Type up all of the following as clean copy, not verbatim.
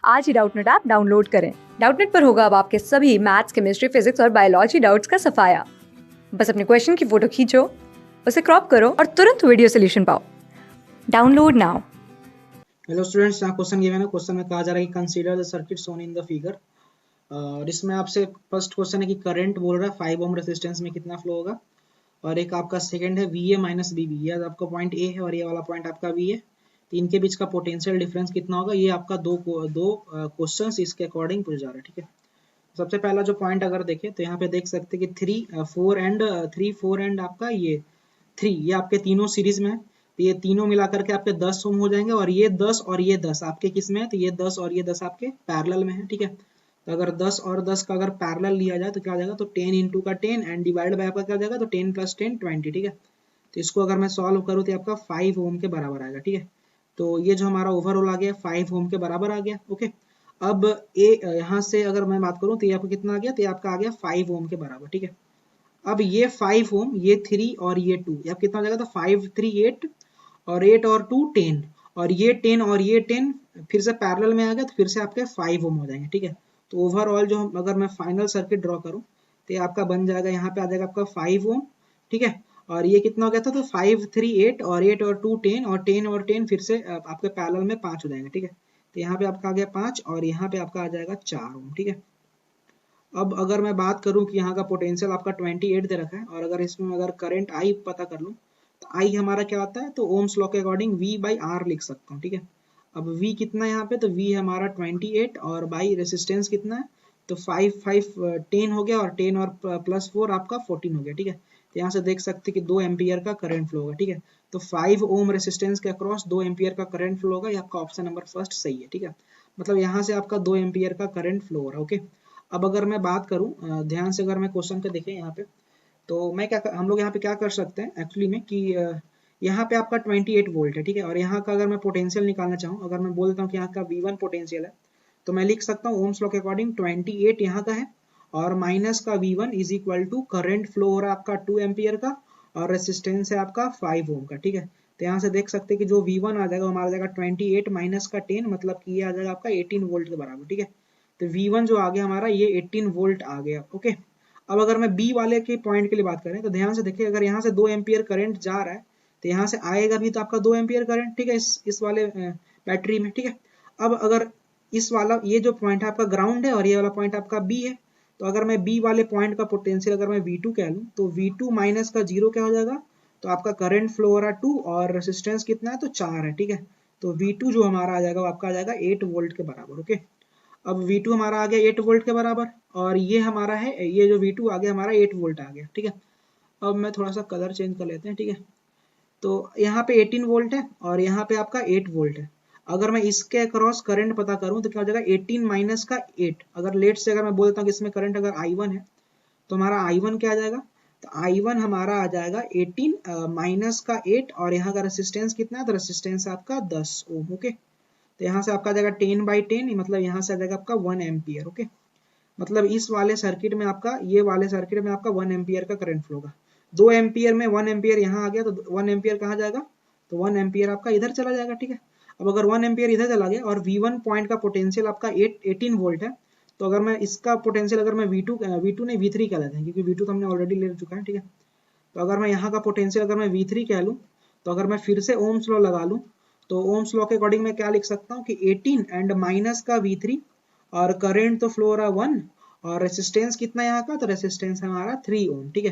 आज ही Doubtnut app download करें। Doubtnut पर होगा अब आपके सभी मैथ्स, केमिस्ट्री, फिजिक्स और बायोलॉजी डाउट्स का सफाया। बस अपने क्वेश्चन की फोटो खींचो, उसे क्रॉप करो और तुरंत वीडियो सोल्यूशन पाओ। Download now. हेलो स्टूडेंट्स, यहाँ क्वेश्चन गिवन है। क्वेश्चन में कहा जा रहा है कि consider the circuit shown in the figure. इसमें आपसे फर्स्ट क्वेश्चन है कि करंट बोल रहा है 5 ओम रेजिस्टेंस में कितना फ्लो होगा, और एक आपका सेकंड है V A minus B B. यह आपका पॉइंट ए है और ये वाला पॉइंट आपका बी है। तो इनके बीच का पोटेंशियल डिफरेंस कितना होगा, ये आपका दो क्वेश्चंस इसके अकॉर्डिंग पूछ जा रहा है। ठीक है, सबसे पहला जो पॉइंट अगर देखें तो यहाँ पे देख सकते हैं कि 3 4 एंड आपका ये 3, ये आपके तीनों सीरीज में है। तो ये तीनों मिला करके आपके 10 ओम हो जाएंगे, और ये 10 और ये 10 आपके किस में है, तो ये 10 और ये 10 आपके पैरेलल में है। ठीक है, तो अगर 10 और 10 का अगर पैरेलल लिया जाए तो क्या हो जाएगा, तो 10 इंटू का 10 एंड डिवाइड बाय आपका क्या हो जाएगा, तो 10 प्लस 10 20। ठीक है, तो इसको अगर मैं सॉल्व करूँ तो आपका 5 ओम के बराबर आएगा। ठीक है, तो ये जो हमारा ओवरऑल आ गया 5 ओम के बराबर आ गया। ओके, अब ए यहाँ से अगर मैं बात करूँ तो ये आपका कितना आ गया, तो ये आपका आ गया 5 ओम के बराबर। ठीक है, अब ये 5 ओम, ये 3 और ये 2, ये आप कितना हो जाएगा, तो 5 3 8 और 8 और 2 10, और ये 10 और ये 10 फिर से पैरेलल में आ गया, तो फिर से आपके 5 ओम हो जाएंगे। ठीक है, तो ओवरऑल जो अगर मैं फाइनल सर्किट ड्रॉ करूँ तो ये आपका बन जाएगा, यहाँ पे आ जाएगा आपका 5 ओम। ठीक है, और ये कितना हो गया था, तो 5 3 8 और 8 और 2 10 और 10 और 10 फिर से आपके पैरेलल में 5 हो जाएंगे। ठीक है, तो यहाँ पे आपका आ गया 5 और यहाँ पे आपका आ जाएगा 4 ओम। ठीक है, अब अगर मैं बात करूं कि यहाँ का पोटेंशियल आपका 28 दे रखा है, और अगर इसमें अगर करंट आई पता कर लूं तो आई हमारा क्या होता है, तो ओम्स लॉ के अकॉर्डिंग V बाई आर लिख सकता हूँ। ठीक है, अब V कितना है यहाँ पे, तो V हमारा 28 और बाई रेसिस्टेंस कितना है, तो 5 5 10 हो गया, और 10 और प्लस 4 आपका 14 हो गया। ठीक है, तो यहाँ से देख सकते हैं कि 2 एम्पियर का करंट फ्लो होगा। ठीक है, तो 5 ओम रेसिस्टेंस के अक्रॉस 2 एम्पियर का करंट फ्लो होगा। ये आपका ऑप्शन नंबर फर्स्ट सही है। ठीक है, मतलब यहाँ से आपका 2 एम्पियर का करंट फ्लो हो रहा है। ओके, अब अगर मैं बात करूं ध्यान से, अगर मैं क्वेश्चन को देखें यहाँ पे, तो मैं क्या हम लोग यहाँ पे क्या कर सकते हैं एक्चुअली में कि यहाँ पे आपका 28 वोल्ट है। ठीक है, और यहाँ का अगर मैं पोटेंशियल निकालना चाहूँ, अगर मैं बोल देता हूँ कि यहाँ का V1 पोटेंशियल है, तो मैं लिख सकता हूँ ओम्स लॉ के अकॉर्डिंग 28 यहाँ का है, और माइनस का V1 is equal to current flow हो रहा है आपका 2 एम्पियर का, और रेसिस्टेंस है आपका 5 ओम का। ठीक है, तो यहाँ से देख सकते हैं कि जो V1 आ जाएगा हमारा जाएगा 28 माइनस का 10, मतलब कि ये आ जाएगा आपका 18 वोल्ट के बराबर। ठीक है, तो V1 जो आ गया हमारा ये 18 वोल्ट आ गया। ओके, अब अगर मैं B वाले के पॉइंट के लिए बात करें तो ध्यान से देखिए, अगर यहाँ से 2 एम्पियर करंट जा रहा है तो यहाँ से आएगा भी तो आपका 2 एम्पियर करंट। ठीक है, इस वाले बैटरी में। ठीक है, अब अगर इस वाला ये जो पॉइंट है आपका ग्राउंड है और ये वाला पॉइंट आपका B है, तो अगर मैं B वाले पॉइंट का पोटेंशियल अगर मैं V2 कह लूँ तो V2 माइनस का 0 क्या हो जाएगा, तो आपका करंट फ्लो हो रहा है 2 और रेसिस्टेंस कितना है, तो 4 है। ठीक है, तो V2 जो हमारा आ जाएगा वो आपका आ जाएगा 8 वोल्ट के बराबर। ओके, अब V2 हमारा आ गया 8 वोल्ट के बराबर, और ये हमारा है, ये जो V2 आ गया हमारा 8 वोल्ट आ गया। ठीक है, अब मैं थोड़ा सा कलर चेंज कर लेते हैं। ठीक है, तो यहाँ पे 18 वोल्ट है और यहाँ पे आपका 8 वोल्ट है। अगर मैं इसके अक्रॉस करंट पता करूँ तो क्या हो जाएगा, 18 माइनस का 8, अगर लेट से अगर मैं बोलता हूँ कि इसमें करंट अगर I1 है तो हमारा I1 क्या आ जाएगा, तो I1 हमारा आ जाएगा 18 माइनस का 8, और यहाँ का रेसिस्टेंस कितना है, तो रेसिस्टेंस आपका 10 ओम। ओके, तो यहाँ से आपका आ जाएगा 10 बाई 10, मतलब यहाँ से आ जाएगा आपका 1 एम्पियर। ओके, मतलब इस वाले सर्किट में आपका, ये वाले सर्किट में आपका 1 एम्पियर का करंट फ्लो होगा। 2 एम्पियर में 1 एम्पियर यहाँ आ गया, तो 1 एम्पियर कहाँ जाएगा, तो 1 एम्पियर आपका इधर चला जाएगा। ठीक है, अब अगर 1 एम्पियर इधर चला गया और V1 पॉइंट का पोटेंशियल आपका 18 वोल्ट है, तो अगर मैं इसका पोटेंशियल अगर मैं V2 नहीं V3 कह लेते हैं, क्योंकि V2 तो हमने ऑलरेडी ले चुका है। ठीक है, तो अगर मैं यहाँ का पोटेंशियल अगर मैं V3 कह लूँ, तो अगर मैं फिर से ओम्स लॉ लगा लूँ, तो ओम्स लॉ के अकॉर्डिंग मैं क्या लिख सकता हूँ कि 18 एंड माइनस का V3, और करंट तो फ्लो हो रहा है 1, और रेसिस्टेंस कितना है यहाँ का, तो रेसिस्टेंस है हमारा 3 ओम। ठीक है,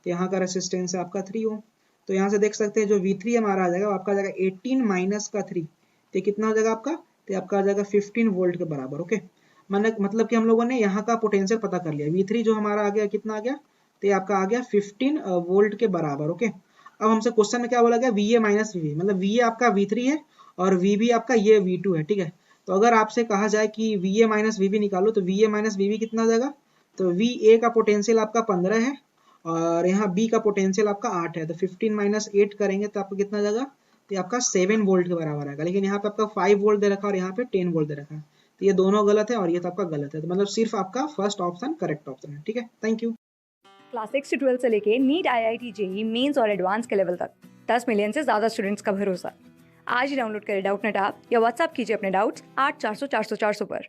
तो यहाँ का रेसिस्टेंस है आपका 3 ओम। तो यहाँ से देख सकते हैं जो V3 हमारा आ जाएगा आपका आ जाएगा 18 माइनस का 3, तो कितना हो जाएगा आपका, तो आपका आ जाएगा 15 वोल्ट के बराबर। ओके, मैंने मतलब कि हम लोगों ने यहाँ का पोटेंशियल पता कर लिया। V3 जो हमारा आ गया कितना आ गया, तो ये आपका आ गया 15 वोल्ट के बराबर। ओके, अब हमसे क्वेश्चन में क्या बोला गया, VA माइनस VB, मतलब VA आपका V3 है और VB आपका ये V2 है। ठीक है, तो अगर आपसे कहा जाए कि VA माइनस VB निकालो, तो VA माइनस VB कितना आ जाएगा, तो VA का पोटेंशियल आपका 15 है और यहाँ B का पोटेंशियल आपका 8 है, तो 15 माइनस 8 करेंगे तो आपको कितना आ जाएगा, तो आपका 7 वोल्ट के बराबर आएगा। लेकिन यहाँ पे आपका 5 वोल्ट दे रखा है और यहाँ पे 10 वोल्ट दे रखा है, तो ये दोनों गलत है और ये तो आपका गलत है, तो मतलब सिर्फ आपका फर्स्ट ऑप्शन करेक्ट ऑप्शन है। ठीक है, थैंक यू। क्लास 6 से 12 से लेके नीट, IIT, JEE मेंस और एडवांस के लेवल तक 10 मिलियन से ज्यादा स्टूडेंट्स का भरोसा। आज ही डाउनलोड करें डाउटनेट ऐप या व्हाट्सएप कीजिए अपने डाउट्स 8400 400 400 पर।